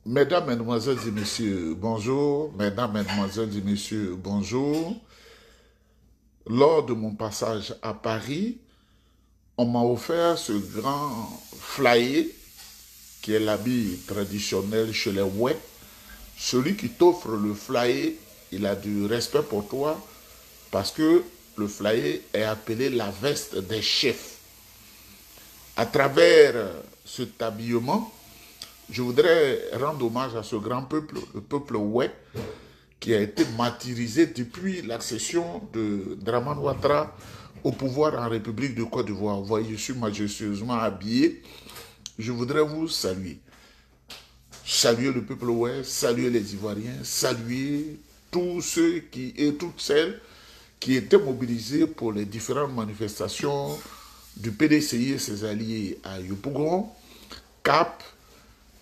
Mesdames, Mesdemoiselles et Messieurs, bonjour. Mesdames, Mesdemoiselles et Messieurs, bonjour. Lors de mon passage à Paris, on m'a offert ce grand flyer qui est l'habit traditionnel chez les Ouais. Celui qui t'offre le flyer, il a du respect pour toi parce que le flyer est appelé la veste des chefs. À travers cet habillement, je voudrais rendre hommage à ce grand peuple, le peuple Ouai, qui a été martyrisé depuis l'accession de Dramane Ouattara au pouvoir en République de Côte d'Ivoire. Vous voyez, je suis majestueusement habillé. Je voudrais vous saluer. Saluer le peuple Ouai, saluer les Ivoiriens, saluer tous ceux qui et toutes celles qui étaient mobilisés pour les différentes manifestations du PDCI et ses alliés à Yopougon, Cap,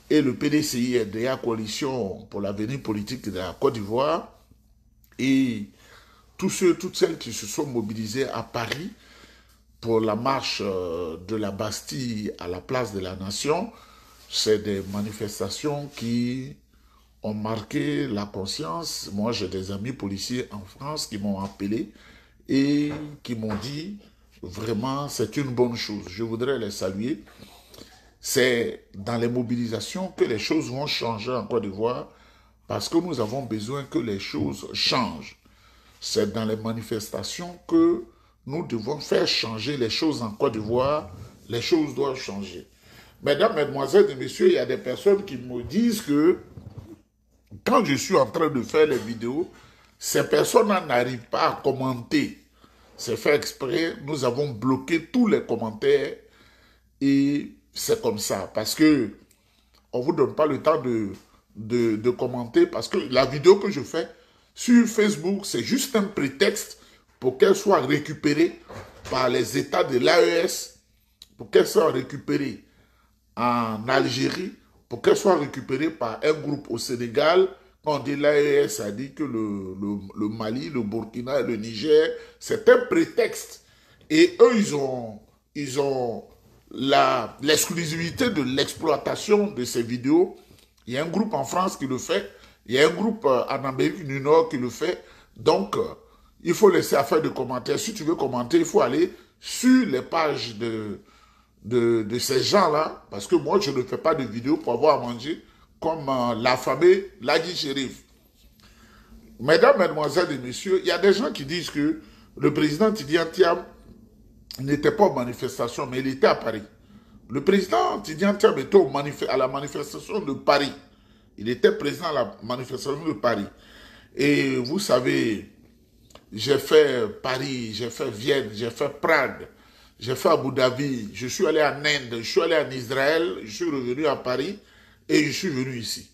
et le PDCI RDA, Coalition pour l'avenir politique de la Côte d'Ivoire, et tous ceux, toutes celles qui se sont mobilisés à Paris pour la marche de la Bastille à la place de la Nation. C'est des manifestations qui ont marqué la conscience. Moi, j'ai des amis policiers en France qui m'ont appelé et qui m'ont dit, vraiment, c'est une bonne chose. Je voudrais les saluer. C'est dans les mobilisations que les choses vont changer en Côte d'Ivoire parce que nous avons besoin que les choses changent. C'est dans les manifestations que nous devons faire changer les choses en Côte d'Ivoire. Les choses doivent changer. Mesdames, Mesdemoiselles et Messieurs, il y a des personnes qui me disent que quand je suis en train de faire les vidéos, ces personnes n'arrivent pas à commenter. C'est fait exprès, nous avons bloqué tous les commentaires et c'est comme ça. Parce que on ne vous donne pas le temps de commenter parce que la vidéo que je fais sur Facebook, c'est juste un prétexte pour qu'elle soit récupérée par les États de l'AES, pour qu'elle soit récupérée en Algérie, pour qu'elle soit récupérée par un groupe au Sénégal. Quand on dit l'AES, ça dit que le Mali, le Burkina et le Niger, c'est un prétexte. Et eux, ils ont l'exclusivité de l'exploitation de ces vidéos. Il y a un groupe en France qui le fait, il y a un groupe en Amérique du Nord qui le fait. Donc, il faut laisser affaire de commentaires. Si tu veux commenter, il faut aller sur les pages de ces gens-là, parce que moi, je ne fais pas de vidéos pour avoir à manger comme l'affamé Ladi Chérif. Mesdames, Mesdemoiselles et Messieurs, il y a des gens qui disent que le président Tidiane Thiam n'était pas aux manifestations, mais il était à Paris. Le président Tidiane Thiam était à la manifestation de Paris. Il était présent à la manifestation de Paris. Et vous savez, j'ai fait Paris, j'ai fait Vienne, j'ai fait Prague, j'ai fait Abu Dhabi, je suis allé en Inde, je suis allé en Israël, je suis revenu à Paris et je suis venu ici.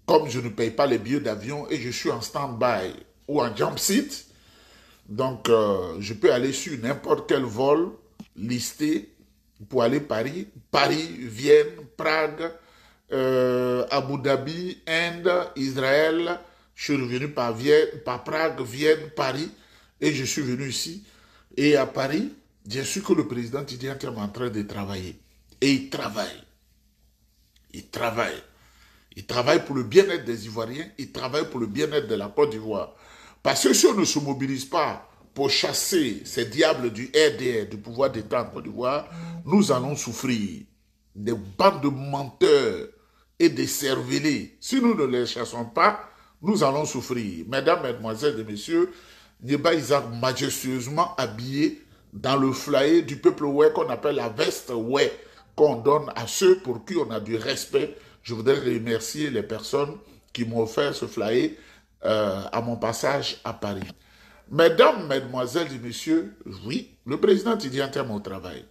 Comme je ne paye pas les billets d'avion et je suis en stand-by ou en jump seat, donc je peux aller sur n'importe quel vol listé pour aller Paris, Vienne, Prague, Abu Dhabi, Inde, Israël. Je suis revenu par Prague, Vienne, Paris et je suis venu ici. Et à Paris, j'ai su que le président Tidiane Thiam est en train de travailler. Et il travaille. Il travaille. Il travaille pour le bien-être des Ivoiriens, il travaille pour le bien-être de la Côte d'Ivoire. Parce que si on ne se mobilise pas pour chasser ces diables du RDR, du pouvoir d'État en Côte d'Ivoire, nous allons souffrir des bandes de menteurs et des cervelés. Si nous ne les chassons pas, nous allons souffrir. Mesdames, Mesdemoiselles et Messieurs, Nieba Isaac majestueusement habillé dans le flyer du peuple Ouai qu'on appelle la veste Ouai, qu'on donne à ceux pour qui on a du respect. Je voudrais remercier les personnes qui m'ont offert ce flyer à mon passage à Paris. Mesdames, Mesdemoiselles et Messieurs, oui, le président Tidiane Thiam au travail.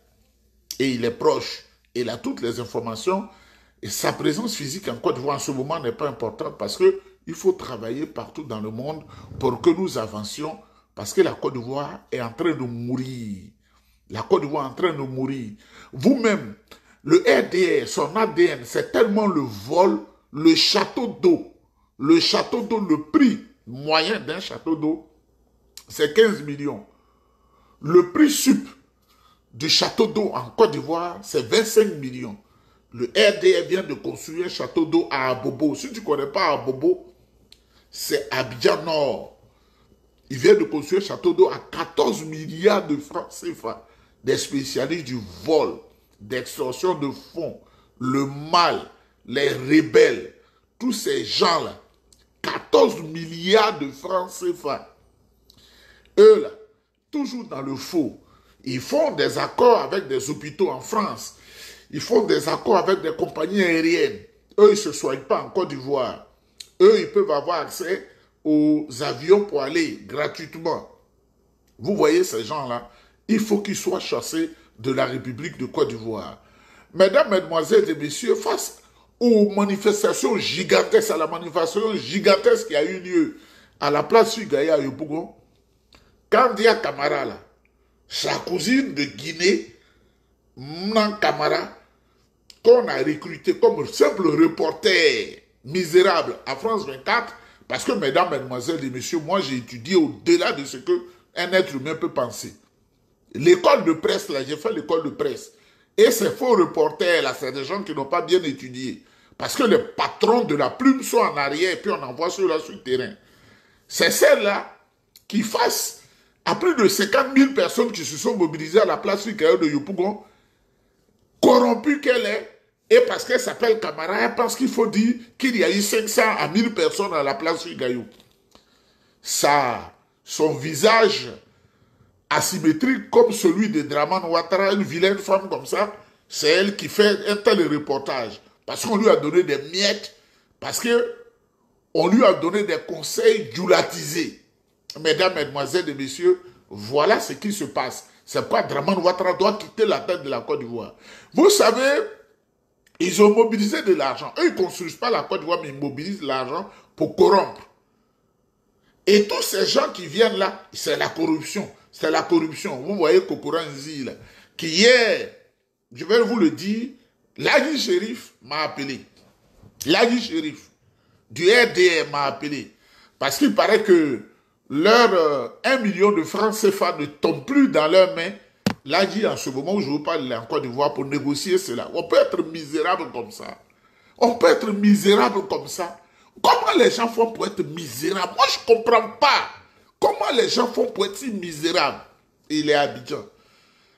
Et il est proche. Il a toutes les informations. Et sa présence physique en Côte d'Ivoire en ce moment n'est pas importante parce qu'il faut travailler partout dans le monde pour que nous avancions parce que la Côte d'Ivoire est en train de mourir. La Côte d'Ivoire est en train de mourir. Vous-même, le RDR, son ADN, c'est tellement le vol, le château d'eau. Le château d'eau, le prix moyen d'un château d'eau, c'est 15 millions. Le prix sup du château d'eau en Côte d'Ivoire, c'est 25 millions. Le RDR vient de construire un château d'eau à Abobo. Si tu ne connais pas Abobo, c'est Abidjan Nord. Il vient de construire un château d'eau à 14 milliards de francs CFA. Des spécialistes du vol, d'extorsion de fonds, le mal, les rebelles, tous ces gens-là. 14 milliards de francs CFA. Eux, là, toujours dans le faux. Ils font des accords avec des hôpitaux en France. Ils font des accords avec des compagnies aériennes. Eux, ils ne se soignent pas en Côte d'Ivoire. Eux, ils peuvent avoir accès aux avions pour aller gratuitement. Vous voyez ces gens-là, il faut qu'ils soient chassés de la République de Côte d'Ivoire. Mesdames, mesdemoiselles et messieurs, face aux manifestations gigantesques, à la manifestation gigantesque qui a eu lieu à la place Figaya à Yopougon, Kandia Camara, là, sa cousine de Guinée, Mnan Camara, qu'on a recruté comme simple reporter misérable à France 24, parce que, mesdames, mesdemoiselles et messieurs, moi j'ai étudié au-delà de ce qu'un être humain peut penser. L'école de presse, là, j'ai fait l'école de presse. Et ces faux reporters, là, c'est des gens qui n'ont pas bien étudié. Parce que les patrons de la plume sont en arrière, et puis on envoie ceux-là sur le terrain. C'est celle-là qui face à plus de 50 000 personnes qui se sont mobilisées à la place Figaro de Yopougon, corrompue qu'elle est, et parce qu'elle s'appelle Camara, elle pense qu'il faut dire qu'il y a eu 500 à 1000 personnes à la place Figaro. Ça, son visage asymétrique comme celui de Draman Ouattara, une vilaine femme comme ça, c'est elle qui fait un tel reportage. Parce qu'on lui a donné des miettes, parce qu'on lui a donné des conseils djoulatisés. Mesdames, mesdemoiselles et messieurs, voilà ce qui se passe. C'est pas Draman Ouattara doit quitter la tête de la Côte d'Ivoire. Vous savez, ils ont mobilisé de l'argent. Eux, ils ne construisent pas la Côte d'Ivoire, mais ils mobilisent l'argent pour corrompre. Et tous ces gens qui viennent là, c'est la corruption. C'est la corruption. Vous voyez Kokora Nzi, là, qui est, je vais vous le dire, Ladi Shérif m'a appelé. Ladi Shérif, du RDR m'a appelé. Parce qu'il paraît que leur 1 million de francs CFA ne tombe plus dans leurs mains. Ladi, en ce moment où je vous parle en Côte d'Ivoire pour négocier cela. On peut être misérable comme ça. On peut être misérable comme ça. Comment les gens font pour être misérables? Moi, je ne comprends pas. Comment les gens font pour être si misérables? Il est à Abidjan.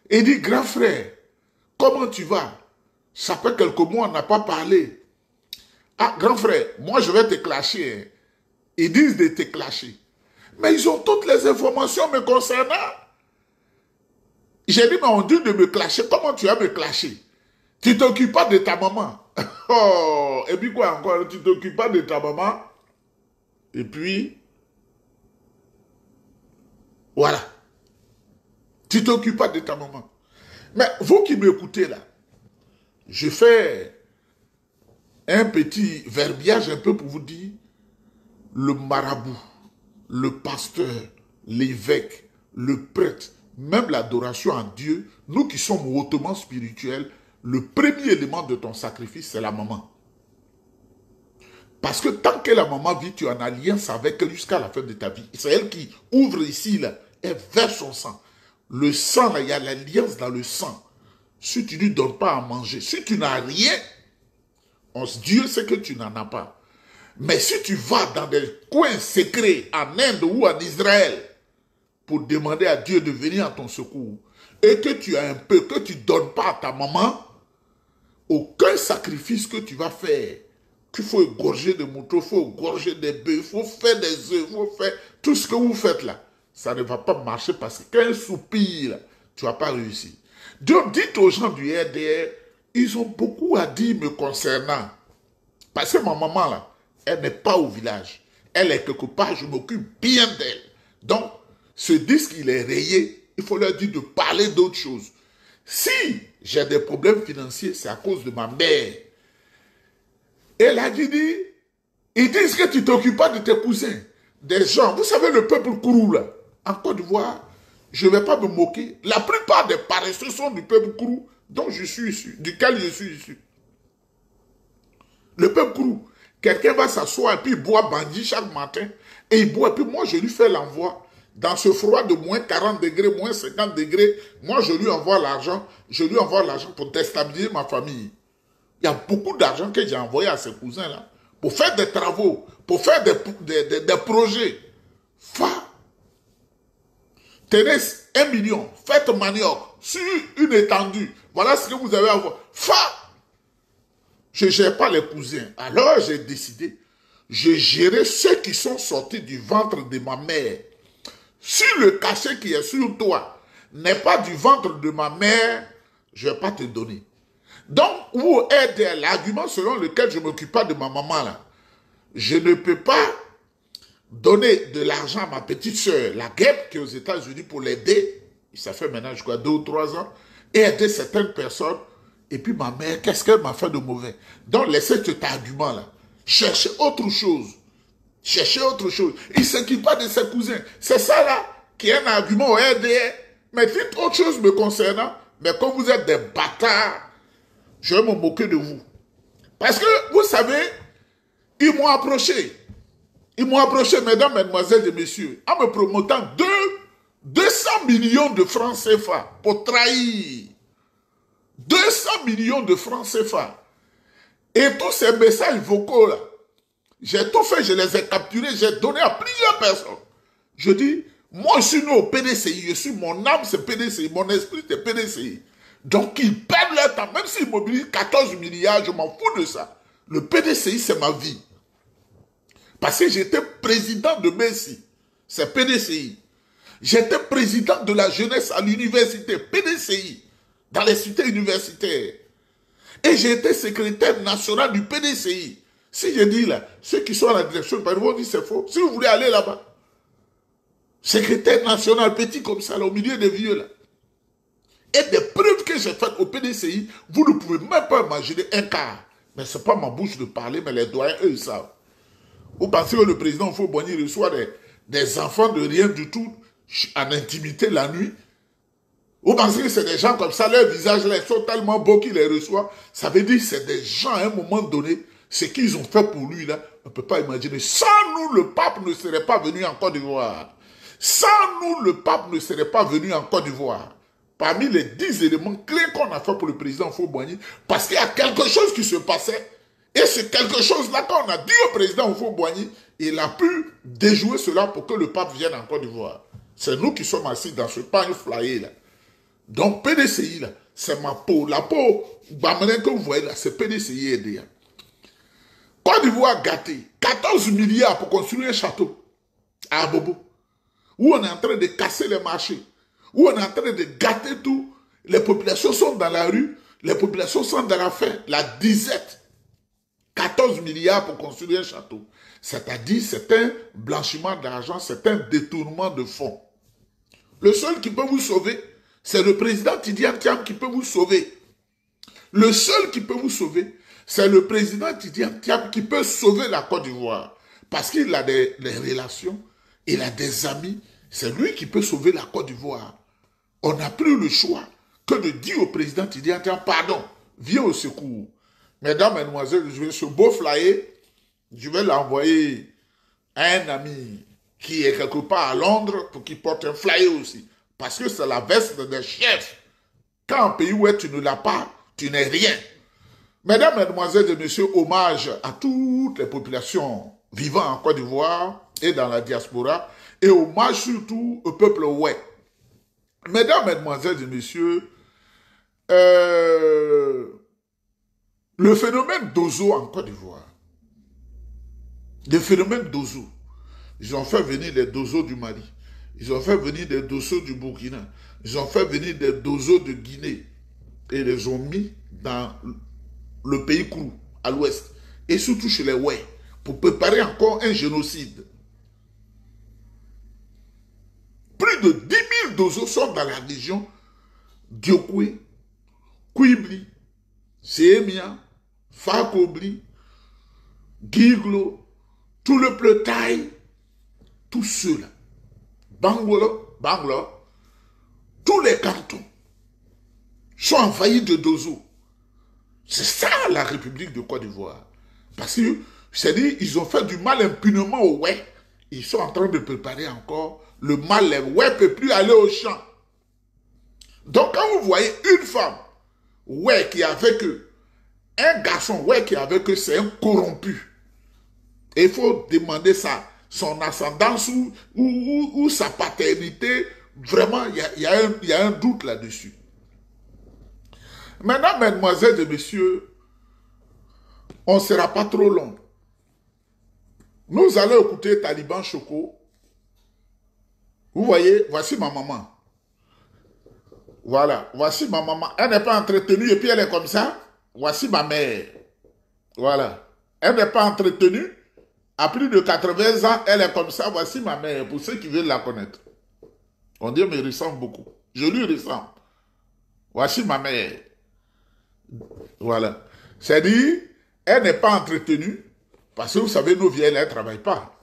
Il dit, grand frère, comment tu vas? Ça fait quelques mois, on n'a pas parlé. Ah, grand frère, moi, je vais te clasher. Hein. Ils disent de te clasher. Mais ils ont toutes les informations me concernant. J'ai dit, mais on dit de me clasher. Comment tu vas me clasher? Tu ne t'occupes pas de ta maman. Oh, et puis quoi encore? Tu ne t'occupes pas de ta maman. Et puis, voilà. Tu ne t'occupes pas de ta maman. Mais vous qui m'écoutez là, je fais un petit verbiage un peu pour vous dire, le marabout, le pasteur, l'évêque, le prêtre, même l'adoration à Dieu, nous qui sommes hautement spirituels, le premier élément de ton sacrifice, c'est la maman. Parce que tant que la maman vit, tu es en alliance avec elle jusqu'à la fin de ta vie. C'est elle qui ouvre ici, là, et verse son sang. Le sang, là, il y a l'alliance dans le sang. Si tu ne lui donnes pas à manger, si tu n'as rien, Dieu sait que tu n'en as pas. Mais si tu vas dans des coins secrets, en Inde ou en Israël, pour demander à Dieu de venir à ton secours, et que tu as un peu, que tu ne donnes pas à ta maman, aucun sacrifice que tu vas faire, qu'il faut égorger des moutons, il faut égorger des bœufs, il faut faire des œufs, il faut faire tout ce que vous faites là, ça ne va pas marcher parce que qu'un soupir, tu ne vas pas réussir. Donc dites aux gens du RDR, ils ont beaucoup à dire me concernant. Parce que ma maman là, elle n'est pas au village. Elle est quelque part, je m'occupe bien d'elle. Donc, ce disque, il est rayé, il faut leur dire de parler d'autre chose. Si j'ai des problèmes financiers, c'est à cause de ma mère. Elle a dit, ils disent que tu ne t'occupes pas de tes cousins. Des gens, vous savez le peuple Kourou là, en Côte d'Ivoire, je ne vais pas me moquer. La plupart des paresseux sont du peuple Kourou dont je suis issu, duquel je suis issu. Le peuple Kourou, quelqu'un va s'asseoir et puis il boit bandit chaque matin. Et il boit, et puis moi je lui fais l'envoi. Dans ce froid de moins 40 degrés, moins 50 degrés, moi je lui envoie l'argent. Je lui envoie l'argent pour déstabiliser ma famille. Il y a beaucoup d'argent que j'ai envoyé à ces cousins-là pour faire des travaux, pour faire des projets. Tenez 1 million, faites manioc sur une étendue. Voilà ce que vous avez à voir. Je ne gère pas les cousins. Alors j'ai décidé, je gérais ceux qui sont sortis du ventre de ma mère. Si le cachet qui est sur toi n'est pas du ventre de ma mère, je ne vais pas te donner. Donc, vous êtes l'argument selon lequel je ne m'occupe pas de ma maman là. Je ne peux pas donner de l'argent à ma petite soeur, la guêpe qui est aux États-Unis pour l'aider. Ça fait maintenant, je crois, 2 ou 3 ans. Et aider certaines personnes. Et puis ma mère, qu'est-ce qu'elle m'a fait de mauvais? Donc, laissez cet argument-là. Cherchez autre chose. Cherchez autre chose. Il ne s'inquiète pas de ses cousins. C'est ça là qui est un argument au RDR. Mais dites autre chose me concernant. Mais comme vous êtes des bâtards, je vais me moquer de vous. Parce que, vous savez, ils m'ont approché. Ils m'ont approché, mesdames, mesdemoiselles et messieurs, en me promotant 200 millions de francs CFA pour trahir. 200 millions de francs CFA. Et tous ces messages vocaux là, j'ai tout fait, je les ai capturés, j'ai donné à plusieurs personnes. Je dis, moi je suis né au PDCI, je suis, mon âme c'est PDCI, mon esprit c'est PDCI. Donc ils perdent leur temps, même s'ils mobilisent 14 milliards, je m'en fous de ça. Le PDCI c'est ma vie. Parce que j'étais président de Messi, c'est PDCI. J'étais président de la jeunesse à l'université, PDCI, dans les cités universitaires. Et j'ai été secrétaire national du PDCI. Si je dis là, ceux qui sont à la direction, ils vont dire c'est faux. Si vous voulez aller là-bas, secrétaire national petit comme ça, là, au milieu des vieux là. Et des preuves que j'ai faites au PDCI, vous ne pouvez même pas imaginer un quart. Mais ce n'est pas ma bouche de parler, mais les doyens, eux, ils savent. Vous pensez que le président Houphouët-Boigny reçoit des enfants de rien du tout en intimité la nuit? Vous pensez que c'est des gens comme ça, leurs visages là, ils sont tellement beaux qu'il les reçoit? Ça veut dire que c'est des gens à un moment donné, ce qu'ils ont fait pour lui là, on ne peut pas imaginer. Sans nous, le pape ne serait pas venu en Côte d'Ivoire. Sans nous, le pape ne serait pas venu en Côte d'Ivoire. Parmi les 10 éléments clés qu'on a fait pour le président Houphouët-Boigny, parce qu'il y a quelque chose qui se passait, et c'est quelque chose-là qu'on a dit au président Houphouët-Boigny, il a pu déjouer cela pour que le pape vienne en Côte d'Ivoire. C'est nous qui sommes assis dans ce pagne flyé là. Donc PDCI là, c'est ma peau. La peau, que vous voyez là, c'est PDCI EDA. Côte d'Ivoire gâté, 14 milliards pour construire un château à Abobo, où on est en train de casser les marchés, où on est en train de gâter tout. Les populations sont dans la rue, les populations sont dans la faim, la disette. 14 milliards pour construire un château. C'est-à-dire, c'est un blanchiment d'argent, c'est un détournement de fonds. Le seul qui peut vous sauver, c'est le président Tidiane Thiam qui peut vous sauver. Le seul qui peut vous sauver, c'est le président Tidiane Thiam qui peut sauver la Côte d'Ivoire. Parce qu'il a des relations, il a des amis, c'est lui qui peut sauver la Côte d'Ivoire. On n'a plus le choix que de dire au président Tidiane Thiam, pardon, viens au secours. Mesdames, mesdemoiselles, je vais ce beau flyer, je vais l'envoyer à un ami qui est quelque part à Londres pour qu'il porte un flyer aussi. Parce que c'est la veste des chefs. Quand un pays où tu ne l'as pas, tu n'es rien. Mesdames, mesdemoiselles et messieurs, hommage à toutes les populations vivant en Côte d'Ivoire et dans la diaspora, et hommage surtout au peuple ouai. Mesdames, mesdemoiselles et messieurs, le phénomène d'Ozo en Côte d'Ivoire, le phénomène d'Ozo, ils ont fait venir les Dozo du Mali, ils ont fait venir des Dozo du Burkina, ils ont fait venir des Dozo de Guinée et les ont mis dans le pays Krou, à l'ouest, et surtout chez les Ouai, pour préparer encore un génocide. Plus de 10 000 Dozo sont dans la région d'Yokwe, Kouibli, Sémia, Fakobli, Giglo, tout le Pletaï, tous ceux-là, Bangolo, tous les cantons sont envahis de Dozo. C'est ça la République de Côte d'Ivoire. Parce que, c'est-à-dire, ils ont fait du mal impunément aux Ouai. Ils sont en train de préparer encore le mal. Les Ouai ne peuvent plus aller au champ. Donc, quand vous voyez une femme Ouai qui est avec eux, Un garçon, ouais, qui est avec eux, c'est un corrompu. Et il faut demander ça, son ascendance ou sa paternité. Vraiment, il y a un doute là-dessus. Maintenant, mesdemoiselles et messieurs, on ne sera pas trop long. Nous allons écouter Taliban Choco. Vous voyez, voici ma maman. Voilà, voici ma maman. Elle n'est pas entretenue et puis elle est comme ça. Voici ma mère. Voilà. Elle n'est pas entretenue. À plus de 80 ans, elle est comme ça. Voici ma mère, pour ceux qui veulent la connaître. On dit, me ressemble beaucoup. Je lui ressemble. Voici ma mère. Voilà. C'est-à-dire, elle n'est pas entretenue. Parce que vous savez, nos vieilles, elles ne travaillent pas.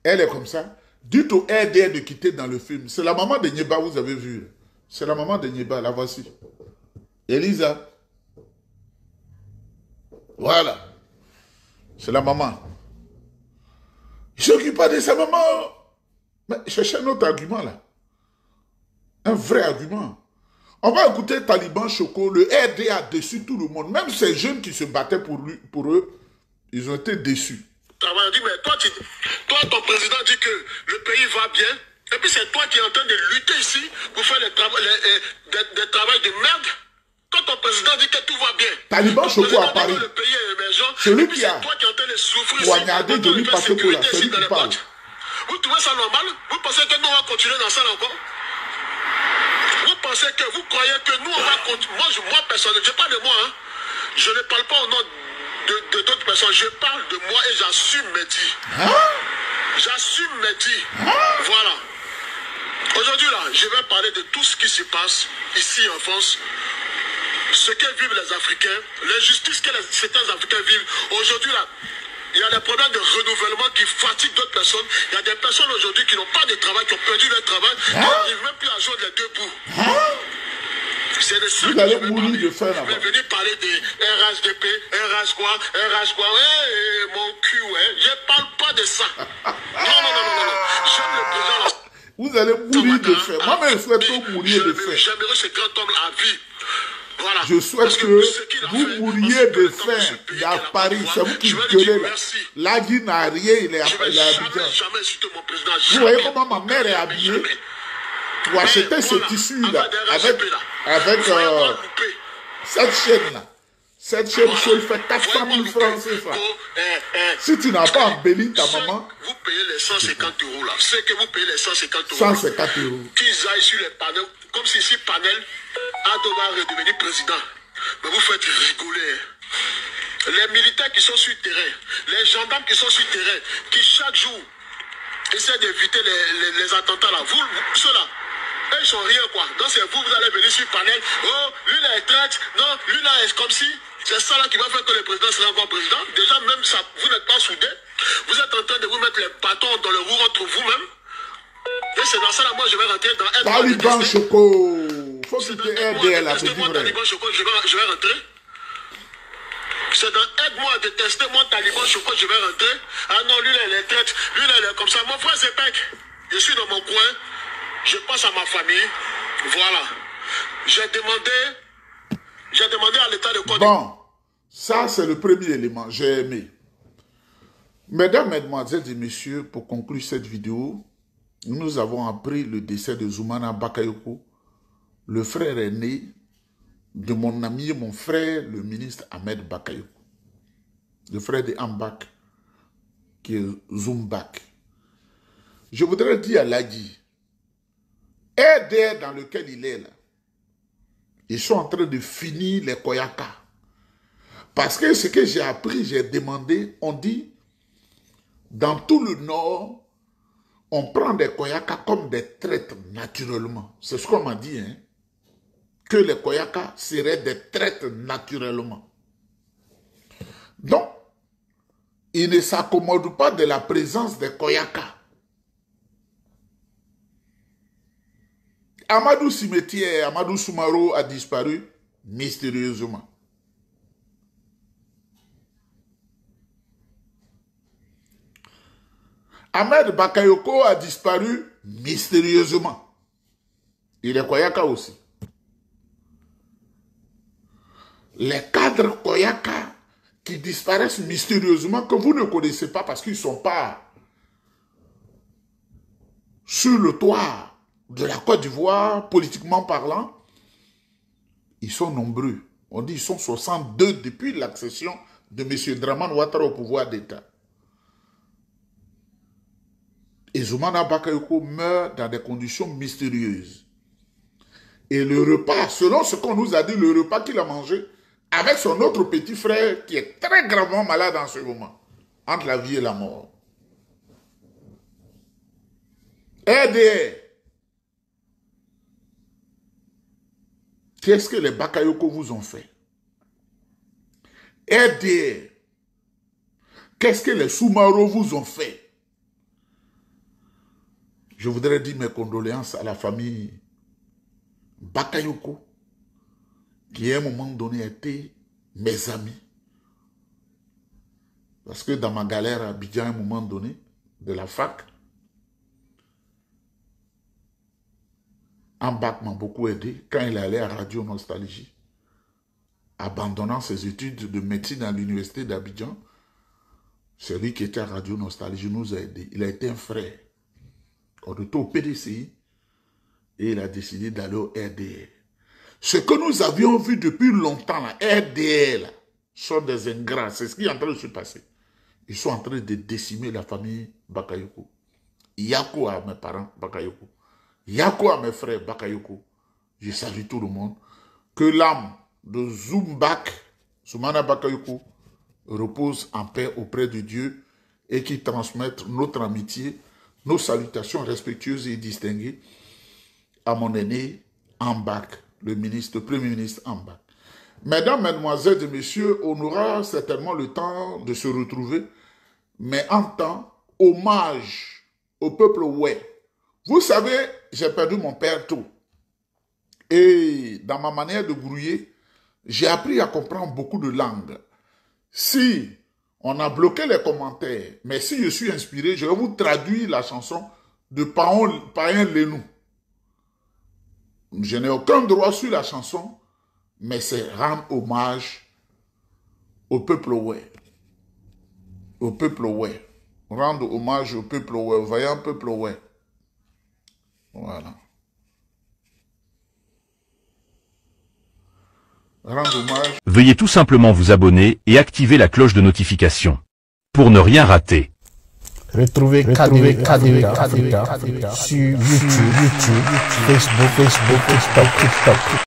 Elle est comme ça. Dites au RDR de quitter dans le film. C'est la maman de Nyeba, vous avez vu. C'est la maman de Nyeba, la voici. Elisa. Voilà. C'est la maman. Il ne s'occupe pas de sa maman. Mais cherchez un autre argument là. Un vrai argument. On va écouter Taliban Choco. Le RD a déçu tout le monde. Même ces jeunes qui se battaient pour eux, ils ont été déçus. On dit, mais toi, ton président dit que le pays va bien. Et puis c'est toi qui es en train de lutter ici pour faire des travaux de merde. Quand ton président dit que tout va bien. Taliban Choco à Paris. Le pays est émergent. Celui qui a toi qui es en train de souffrir poignardé Johnny Pacheco, celui qui parle. Vous trouvez ça normal? Vous pensez que nous on va continuer dans ça encore? Vous pensez que vous croyez que nous on va continuer? Moi personnellement, je parle de moi. Hein. Je ne parle pas au nom de d'autres personnes. Je parle de moi et j'assume mes dits. Hein? J'assume mes dits. Voilà. Aujourd'hui là, je vais parler de tout ce qui se passe ici en France. Ce que vivent les Africains, l'injustice que certains Africains vivent. Aujourd'hui là, il y a des problèmes de renouvellement qui fatiguent d'autres personnes. Il y a des personnes aujourd'hui qui n'ont pas de travail, qui ont perdu leur travail, qui n'arrivent même plus à joindre les deux bouts. C'est de ça que je vais parler. Je vais venir parler de RHDP, RH quoi, mon cul, ouais. Je ne parle pas de ça. Non. J'aime le président là. Vous allez mourir de faim. Moi-même, je souhaite mourir de faim. J'aimerais ce grand homme à vie. Voilà. Je souhaite que vous mouriez de faim à Paris. C'est vous qui gueulez là. Lagui n'a rien, il est habillé. Vous voyez comment ma mère est habillée? Pour acheter ce tissu-là, avec cette chaîne-là. Cette chaîne, il fait 400 000 francs, c'est ça. Si tu n'as pas embelli ta maman... Vous payez les 150 € là. C'est que vous payez les 150 €. 150 €. Qu'ils aillent sur les panels, comme si ici, panel, Ado va redevenir président. Mais vous faites rigoler. Les militaires qui sont sur le terrain, les gendarmes qui sont sur le terrain, qui chaque jour essaient d'éviter les attentats là. Vous ceux-là, eux, ils sont rien quoi. Donc c'est vous allez venir sur le panel. Oh, lui là est traite. Non, lui là est comme si. C'est ça là qui va faire que le président sera encore président. Déjà, même ça, vous n'êtes pas soudés. Vous êtes en train de vous mettre les bâtons dans le roue entre vous-même. Et c'est dans ça là, moi je vais rentrer dans un Taliban Choco. Faut que tu aides la petite vraie. Taliban Choco, je vais rentrer. C'est dans aide-moi à détester moi Taliban Choco, je vais rentrer. Ah non, lui là il est traite. Lui là il est comme ça. Mon frère c'est Pec. Je suis dans mon coin. Je passe à ma famille. Voilà. J'ai demandé à l'État de Côte d'Ivoire. Bon, ça c'est le premier élément. J'ai aimé. Mesdames, mesdemoiselles et messieurs, pour conclure cette vidéo, nous avons appris le décès de Zoumana Bakayoko, le frère aîné de mon ami et mon frère, le ministre Ahmed Bakayoko. Le frère de Ambak, qui est Zoumbak. Je voudrais dire à Lagui, RDR dans lequel il est là, ils sont en train de finir les Koyaka. Parce que ce que j'ai appris, j'ai demandé, on dit, dans tout le Nord, on prend des Koyaka comme des traîtres naturellement. C'est ce qu'on m'a dit, hein. Que les Koyaka seraient des traîtres naturellement. Donc, ils ne s'accommodent pas de la présence des Koyaka. Amadou Cimetière, Amadou Soumaro a disparu mystérieusement. Ahmed Bakayoko a disparu mystérieusement. Il est Koyaka aussi. les cadres Koyaka qui disparaissent mystérieusement, que vous ne connaissez pas parce qu'ils ne sont pas sur le toit de la Côte d'Ivoire, politiquement parlant, ils sont nombreux. On dit qu'ils sont 62 depuis l'accession de M. Dramane Ouattara au pouvoir d'État. Et Zoumana Bakayoko meurt dans des conditions mystérieuses. Et le repas, selon ce qu'on nous a dit, le repas qu'il a mangé avec son autre petit frère qui est très gravement malade en ce moment, entre la vie et la mort. RDR. Qu'est-ce que les Bakayoko vous ont fait? RDR. Qu'est-ce que les Soumaro vous ont fait? Je voudrais dire mes condoléances à la famille Bakayoko, qui à un moment donné étaient mes amis. Parce que dans ma galère à Abidjan, à un moment donné, de la fac, Ambak m'a beaucoup aidé quand il allait à Radio Nostalgie. Abandonnant ses études de médecine à l'université d'Abidjan, celui qui était à Radio Nostalgie nous a aidés. Il a été un frère. On était au PDCI et il a décidé d'aller au RDR. Ce que nous avions vu depuis longtemps, la RDR, là, sont des ingrats. C'est ce qui est en train de se passer. Ils sont en train de décimer la famille Bakayoko. Yako à mes parents Bakayoko. Yako à mes frères Bakayoko. Je salue tout le monde. Que l'âme de Zoumbak, Soumana Bakayoko, repose en paix auprès de Dieu et qui transmette notre amitié, nos salutations respectueuses et distinguées à mon aîné Ambak, le Premier ministre Ambak. Mesdames, Mesdemoiselles et Messieurs, on aura certainement le temps de se retrouver, mais en temps, hommage au peuple Oué. Vous savez, j'ai perdu mon père tôt. Et dans ma manière de grouiller, j'ai appris à comprendre beaucoup de langues. Si on a bloqué les commentaires, mais si je suis inspiré, je vais vous traduire la chanson de Païen Lenou. Je n'ai aucun droit sur la chanson, mais c'est rendre hommage au peuple Oué. Au peuple Oué. Rendre hommage au peuple Oué, au vaillant peuple Oué. Voilà. Rendre hommage. Veuillez tout simplement vous abonner et activer la cloche de notification pour ne rien rater. Retrouvez KDV Africa sur YouTube, Facebook, TikTok.